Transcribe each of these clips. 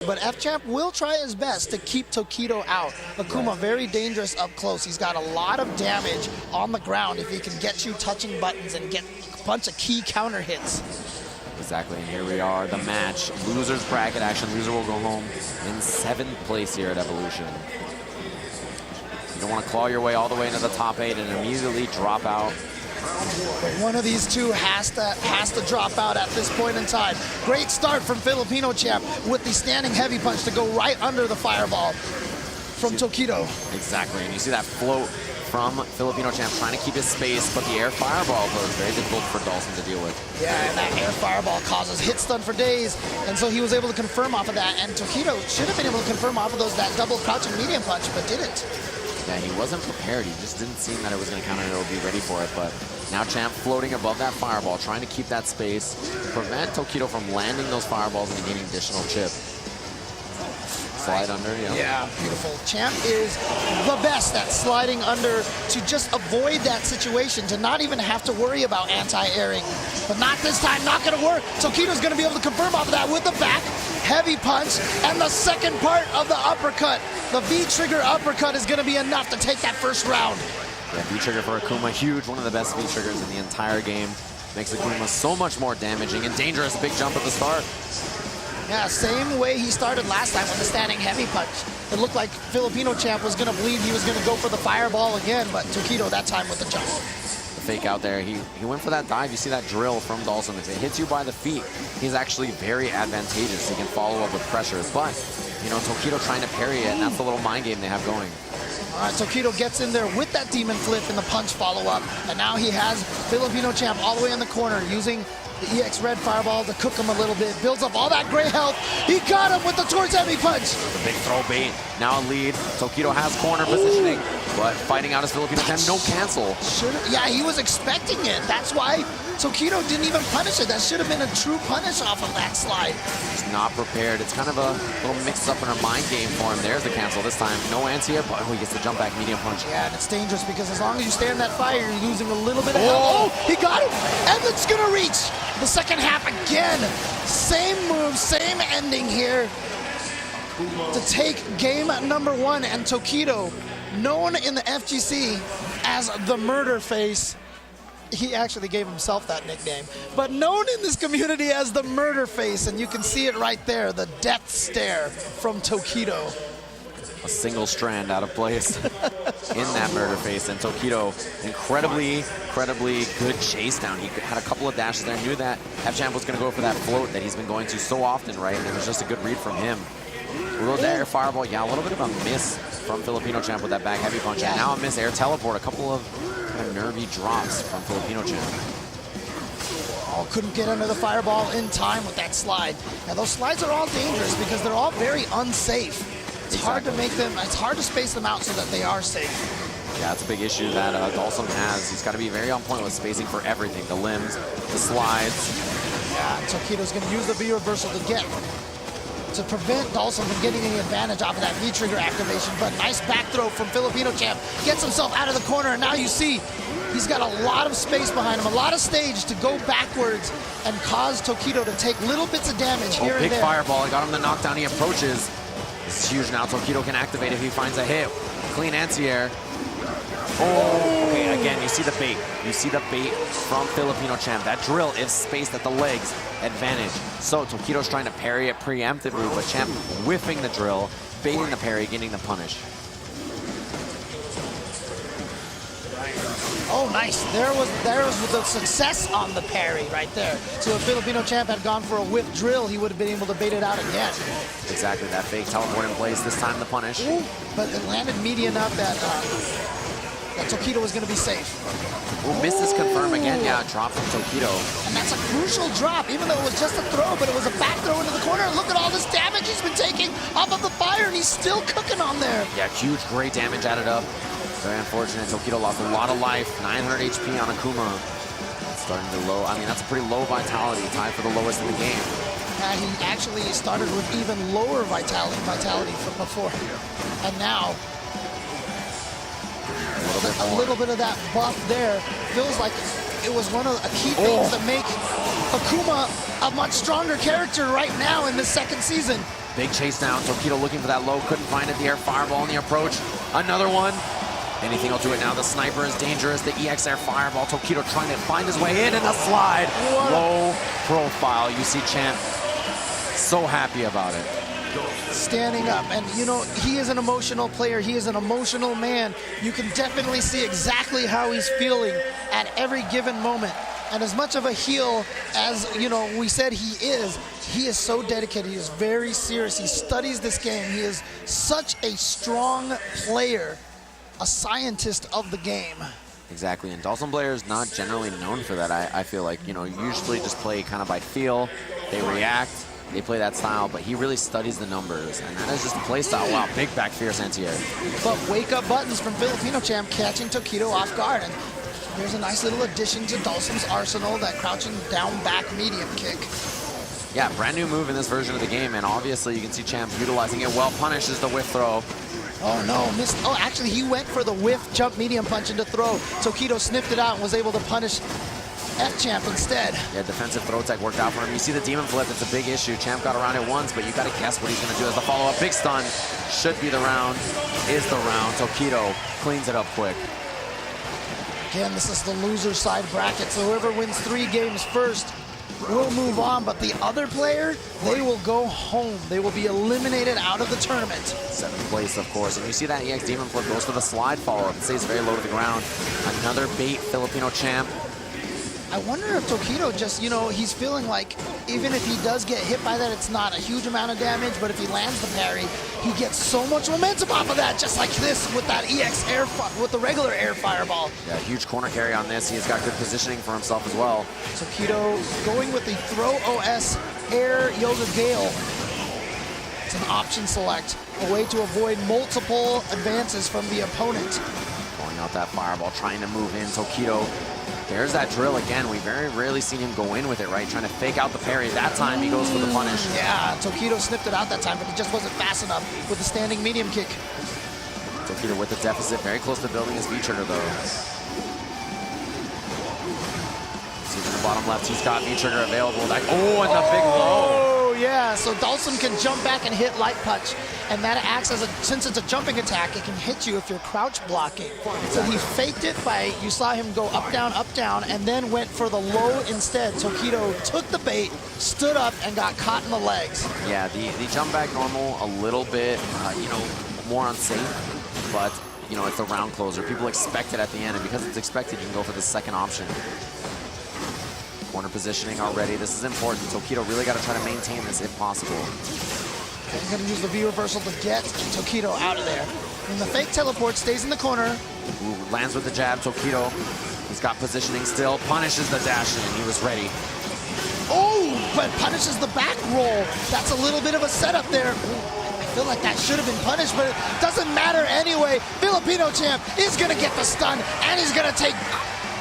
But F-Champ will try his best to keep Tokido out. Akuma very dangerous up close. He's got a lot of damage on the ground if he can get you touching buttons and get a bunch of key counter hits. Exactly, and here we are, the match. Losers bracket action. Loser will go home in 7th place here at Evolution. You don't want to claw your way all the way into the top 8 and immediately drop out. But one of these two has to drop out at this point in time. Great start from Filipino champ with the standing heavy punch to go right under the fireball from Tokido. Exactly, and you see that float from Filipino champ trying to keep his space, but the air fireball was very difficult for Dawson to deal with. Yeah, and that air fireball causes hit stun for days, and so he was able to confirm off of that, and Tokido should have been able to confirm off of that double crouching medium punch, but didn't. Yeah, he wasn't prepared. He just didn't seem that it was going to counter or be ready for it, but now Champ floating above that fireball, trying to keep that space, prevent Tokido from landing those fireballs and gaining additional chip. Slide under, yeah, beautiful. Champ is the best at sliding under to just avoid that situation, to not even have to worry about anti-airing. But not this time, not gonna work. Tokido's gonna be able to confirm off of that with the back, heavy punch, and the second part of the uppercut. The V-trigger uppercut is gonna be enough to take that first round. Yeah, V-trigger for Akuma, huge, one of the best V-triggers in the entire game. Makes Akuma so much more damaging and dangerous. Big jump at the start. Yeah, same way he started last time with the standing heavy punch. It looked like Filipino champ was going to believe he was going to go for the fireball again, but Tokido that time with the jump. The fake out there, he went for that dive. You see that drill from Dawson. If it hits you by the feet, he's actually very advantageous. He can follow up with pressure, but, you know, Tokido trying to parry it, and that's the little mind game they have going. All right, Tokido gets in there with that demon flip and the punch follow-up, and now he has Filipino champ all the way in the corner using the EX Red Fireball to cook him a little bit, builds up all that gray health. He got him with the towards heavy punch. The big throw bait, now a lead. Tokido has corner positioning, but fighting out his Filipino champ, no cancel. Yeah, he was expecting it. That's why Tokido didn't even punish it. That should have been a true punish off of that slide. He's not prepared. It's kind of a little mixed up in a mind game for him. There's the cancel this time. No anti-air, but he gets the jump back medium punch. Yeah, and it's dangerous because as long as you stay in that fire, you're losing a little bit of health. Oh, he got him, and it's gonna reach the second half again. Same move, same ending here to take game number 1. And Tokido, known in the FGC as the murder face, he actually gave himself that nickname, but known in this community as the murder face, and you can see it right there, the death stare from Tokido. A single strand out of place in that murder face, and Tokido, incredibly good chase down. He had a couple of dashes there, knew that F-Champ was going to go for that float that he's been going to so often, right? And it was just a good read from him. A little air fireball, yeah, a little bit of a miss from Filipino champ with that back heavy punch, and now a miss air teleport, a couple of kind of nervy drops from Filipino champ. Oh, couldn't get under the fireball in time with that slide. Now those slides are all dangerous because they're all very unsafe. It's hard to make them, it's hard to space them out so that they are safe. Yeah, it's a big issue that Dawson has. He's got to be very on point with spacing for everything. The limbs, the slides. Yeah, Tokido's going to use the V-reversal to prevent Dawson from getting any advantage off of that V-trigger activation. But nice back throw from Filipino champ. Gets himself out of the corner, and now you see he's got a lot of space behind him, a lot of stage to go backwards and cause Tokido to take little bits of damage here and there. Big fireball. I got him the knockdown. He approaches. This is huge now. Tokido can activate if he finds a hit. Clean anti-air. Oh, okay, again, you see the bait. You see the bait from Filipino champ. That drill is spaced at the legs. Advantage. So Tokido's trying to parry it preemptively, but champ whiffing the drill, baiting the parry, getting the punish. Oh, nice. There was the success on the parry right there. So if Filipino champ had gone for a whip drill, he would have been able to bait it out again. Exactly, that fake teleport in place, this time the punish. Ooh, but it landed meaty enough that Tokido was going to be safe. Ooh, misses confirm again. Yeah, drop from Tokido. And that's a crucial drop, even though it was just a throw, but it was a back throw into the corner. Look at all this damage he's been taking off of the fire, and he's still cooking on there. Yeah, huge, great damage added up. Very unfortunate. Tokido lost a lot of life. 900 HP on Akuma. Starting to low. I mean, that's a pretty low vitality. Tied for the lowest in the game. He actually started with even lower vitality from before. And now, a little bit of that buff there feels like it was one of the key things that make Akuma a much stronger character right now in this second season. Big chase down. Tokido looking for that low. Couldn't find it. The air fireball in the approach. Another one. Anything will do it now. The sniper is dangerous. The EX air fireball. Tokido trying to find his way in and a slide. Low profile. You see Champ so happy about it. Standing up, and you know, he is an emotional player. He is an emotional man. You can definitely see exactly how he's feeling at every given moment. And as much of a heel as, you know, we said he is so dedicated. He is very serious. He studies this game. He is such a strong player, a scientist of the game. Exactly, and Dawson Blair is not generally known for that. I feel like, you know, usually just play kind of by feel. They react, they play that style, but he really studies the numbers, and that is just a play style. Wow, big back fierce anti-air. But wake-up buttons from Filipino Champ catching Tokido off guard, and there's a nice little addition to Dawson's arsenal, that crouching down back medium kick. Yeah, brand new move in this version of the game, and obviously you can see Champ utilizing it well. Punishes the whiff throw. Oh no, missed. Oh, actually he went for the whiff jump medium punch into throw. Tokido sniffed it out and was able to punish F-Champ instead. Yeah, defensive throw tech worked out for him. You see the demon flip, it's a big issue. Champ got around it once, but you gotta guess what he's gonna do as the follow-up. Big stun, should be the round, is the round. Tokido cleans it up quick. Again, this is the loser side bracket, so whoever wins 3 games first will move on, but the other player, they will go home. They will be eliminated out of the tournament. 7th place, of course, and you see that EX demon flip goes for the slide follow-up. It stays very low to the ground. Another bait Filipino Champ. I wonder if Tokido just, you know, he's feeling like even if he does get hit by that, it's not a huge amount of damage, but if he lands the parry, he gets so much momentum off of that, just like this with that EX air, with the regular air fireball. Yeah, huge corner carry on this. He's got good positioning for himself as well. Tokido going with the throw OS air Yoga Gale. It's an option select, a way to avoid multiple advances from the opponent. Pulling out that fireball, trying to move in. Tokido, there's that drill again. We very rarely seen him go in with it, right? Trying to fake out the parry. That time he goes for the punish. Yeah, Tokido sniffed it out that time, but he just wasn't fast enough with the standing medium kick. Tokido with the deficit, very close to building his V-trigger though. See in the bottom left, he's got V-trigger available. And the big low. Oh, yeah, so Dawson can jump back and hit light punch, and that acts as a, since it's a jumping attack, it can hit you if you're crouch blocking. So he faked it by, you saw him go up, down, and then went for the low instead. Tokido took the bait, stood up, and got caught in the legs. Yeah, the jump back normal, a little bit, you know, more unsafe, but, you know, it's a round closer. People expect it at the end, and because it's expected, you can go for the second option. Corner positioning already. This is important. Tokido really got to try to maintain this if possible. He's going to use the V reversal to get Tokido out of there. And the fake teleport stays in the corner. Ooh, lands with the jab. Tokido, he's got positioning still. Punishes the dash in. He was ready. Oh, but punishes the back roll. That's a little bit of a setup there. I feel like that should have been punished, but it doesn't matter anyway. Filipino Champ is going to get the stun, and he's going to take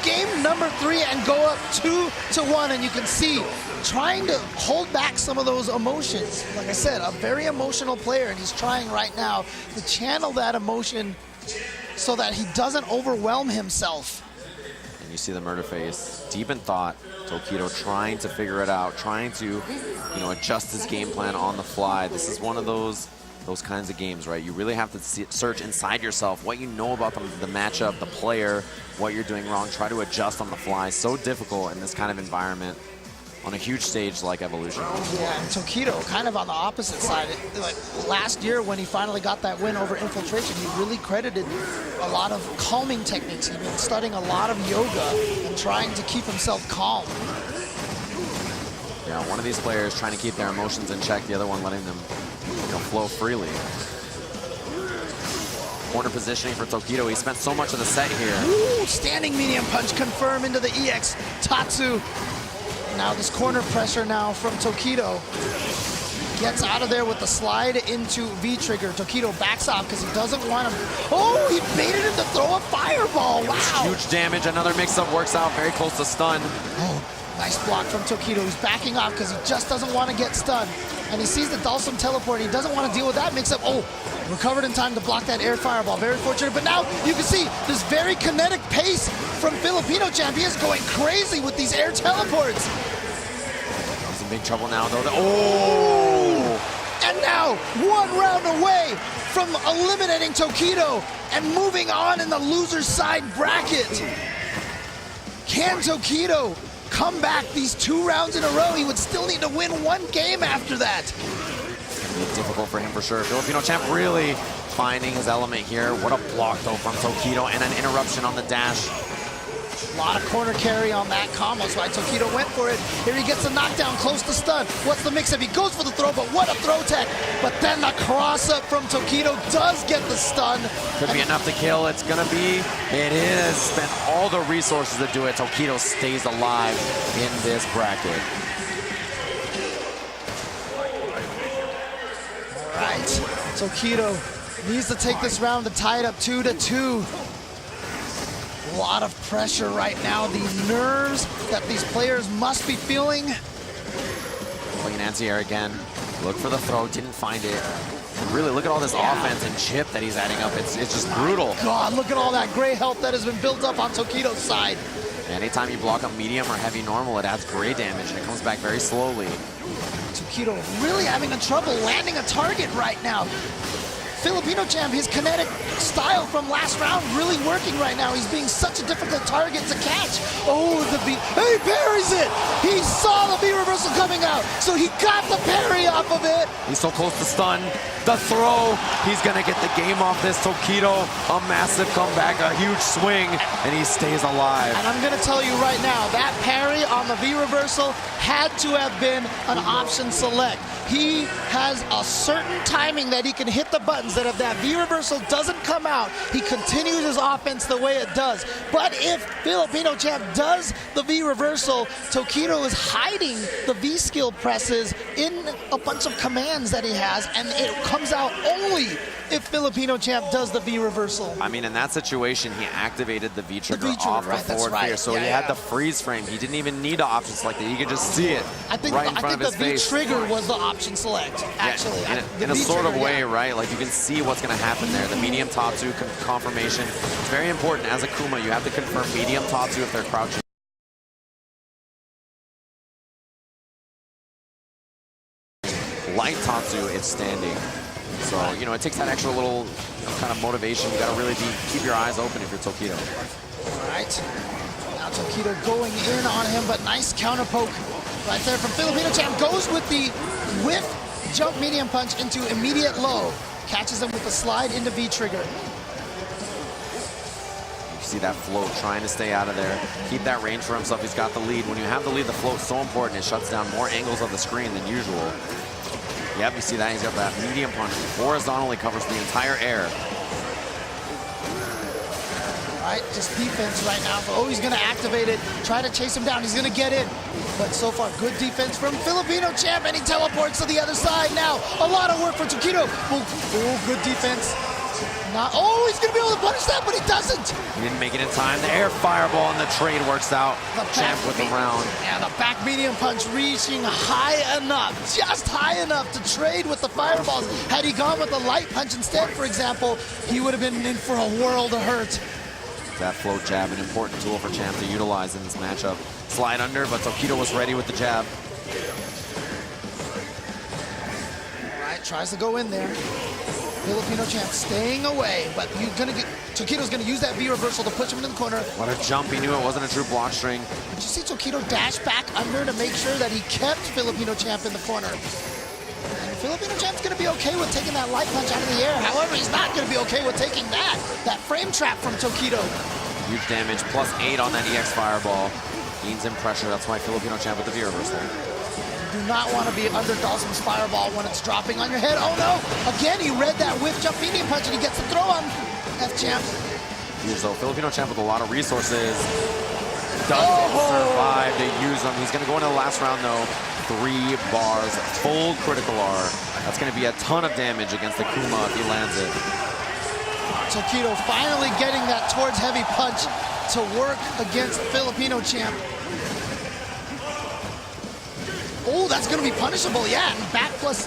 game number 3 and go up 2-1, and you can see trying to hold back some of those emotions. Like I said, a very emotional player, and he's trying right now to channel that emotion so that he doesn't overwhelm himself. And you see the murder face, deep in thought. Tokido trying to figure it out, trying to, you know, adjust his game plan on the fly. This is one of those kinds of games, right? You really have to search inside yourself what you know about the matchup, the player, what you're doing wrong, try to adjust on the fly. So difficult in this kind of environment on a huge stage like Evolution. Yeah, and Tokido kind of on the opposite side. Like last year when he finally got that win over Infiltration, he really credited a lot of calming techniques. He'd been studying a lot of yoga and trying to keep himself calm. Yeah, one of these players trying to keep their emotions in check, the other one letting them, you know, flow freely. Corner positioning for Tokido. He spent so much of the set here. Ooh, standing medium punch confirm into the EX Tatsu. Now this corner pressure now from Tokido. Gets out of there with the slide into V-trigger. Tokido backs off because he doesn't want him. Oh, he baited him to throw a fireball. Wow. Huge damage. Another mix-up works out. Very close to stun. Oh, nice block from Tokido. He's backing off because he just doesn't want to get stunned. And he sees the Dawson teleport. He doesn't want to deal with that mix-up. Oh, recovered in time to block that air fireball. Very fortunate. But now you can see this very kinetic pace from Filipino Champ. He is going crazy with these air teleports. He's in big trouble now, though. Oh! And now 1 round away from eliminating Tokido and moving on in the loser's side bracket. Can Tokido come back these 2 rounds in a row? He would still need to win 1 game after that. It's difficult for him for sure. Filipino champ really finding his element here. What a block though from Tokido, and an interruption on the dash. A lot of corner carry on that combo. That's why Tokido went for it. Here he gets a knockdown close to stun. What's the mix-up? He goes for the throw, but what a throw tech. But then the cross-up from Tokido does get the stun. Could be enough to kill. It's gonna be. It is. Spent all the resources to do it. Tokido stays alive in this bracket. All right, Tokido needs to take this round to tie it up 2-2. A lot of pressure right now. These nerves that these players must be feeling. Pulling an anti-air again. Look for the throw, didn't find it. And really, look at all this offense and chip that he's adding up. It's just brutal. God, look at all that gray health that has been built up on Tokido's side. Anytime you block a medium or heavy normal, it adds gray damage, and it comes back very slowly. Tokido really having a trouble landing a target right now. Filipino champ, his kinetic style from last round really working right now. He's being such a difficult target to catch. Oh, he parries it! He saw the V reversal coming out, so he got the parry off of it. He's so close to stun. The throw, he's gonna get the game off this. Tokido, a massive comeback, a huge swing, and he stays alive. And I'm gonna tell you right now, that parry on the V reversal had to have been an option select. He has a certain timing that he can hit the buttons, that if that V reversal doesn't come out, he continues his offense the way it does. But if Filipino champ does the V reversal, Tokido is hiding the V skill presses in a bunch of commands that he has, and it comes out only if Filipino champ does the V reversal. I mean, in that situation, he activated the V trigger off the forward fair, so he had the freeze frame. He didn't even need to option select it. You could just see it right in front of his face. The V trigger was the option select, actually. Yeah, in a sort of way, right? Like, you can see what's going to happen there. The medium Tatsu confirmation. It's very important. As a Kuma, you have to confirm medium Tatsu if they're crouching. Light Tatsu, it's standing. So, you know, it takes that extra little kind of motivation. You got to really keep your eyes open if you're Tokido. All right. Now Tokido going in on him, but nice counter poke right there from Filipino champ. Goes with the whiff jump medium punch into immediate low. Catches him with the slide into V trigger. You see that float, trying to stay out of there. Keep that range for himself. He's got the lead. When you have the lead, the float's so important. It shuts down more angles of the screen than usual. Yep, you see that. He's got that medium punch. Horizontally covers the entire air. All right, just defense right now. Oh, he's going to activate it. Try to chase him down. He's going to get in. But so far, good defense from Filipino champ, and he teleports to the other side now. A lot of work for Tokido. Oh, good defense. Oh, he's going to be able to punish that, but he doesn't. He didn't make it in time. The air fireball and the trade works out. Champ with the round. Yeah, the back medium punch reaching high enough, just high enough to trade with the fireballs. Had he gone with the light punch instead, for example, he would have been in for a world of hurt. That float jab, an important tool for Champ to utilize in this matchup. Slide under, but Tokido was ready with the jab. All right, tries to go in there. Filipino champ staying away, but Tokido's gonna use that V reversal to push him into the corner. What a jump, he knew it wasn't a true block string. Did you see Tokido dash back under to make sure that he kept Filipino champ in the corner? And Filipino champ's gonna be okay with taking that light punch out of the air. However, he's not gonna be okay with taking that frame trap from Tokido. Huge damage, +8 on that EX fireball. Gains in pressure, that's why Filipino champ with the V reversal. Do not want to be under Dawson's fireball when it's dropping on your head. Oh no! Again, he read that whiff jump medium punch and he gets the throw on F-Champ. So Filipino champ with a lot of resources. Doesn't survive to use them. He's going to go into the last round though. 3 bars, full critical R. That's going to be a ton of damage against the Kuma if he lands it. Tokido finally getting that towards heavy punch to work against Filipino champ. Oh, that's going to be punishable, yeah. And back plus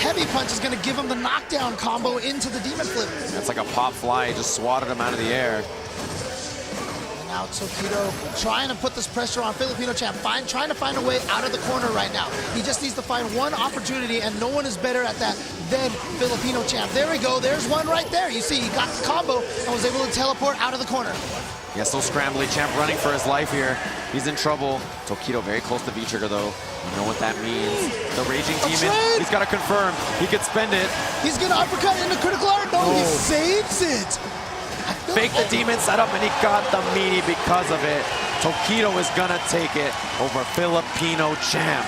heavy punch is going to give him the knockdown combo into the demon flip. That's like a pop fly, just swatted him out of the air. Now Tokido trying to put this pressure on Filipino champ, trying to find a way out of the corner right now. He just needs to find one opportunity, and no one is better at that than Filipino champ. There we go. There's one right there. You see, he got the combo and was able to teleport out of the corner. Yeah, so scrambly. Champ running for his life here. He's in trouble. Tokido very close to V-trigger, though. You know what that means. The Raging Demon, he's got to confirm. He could spend it. He's going to uppercut into critical art. No, he saves it. Fake the demon setup, and he got the meaty because of it. Tokido is going to take it over Filipino champ.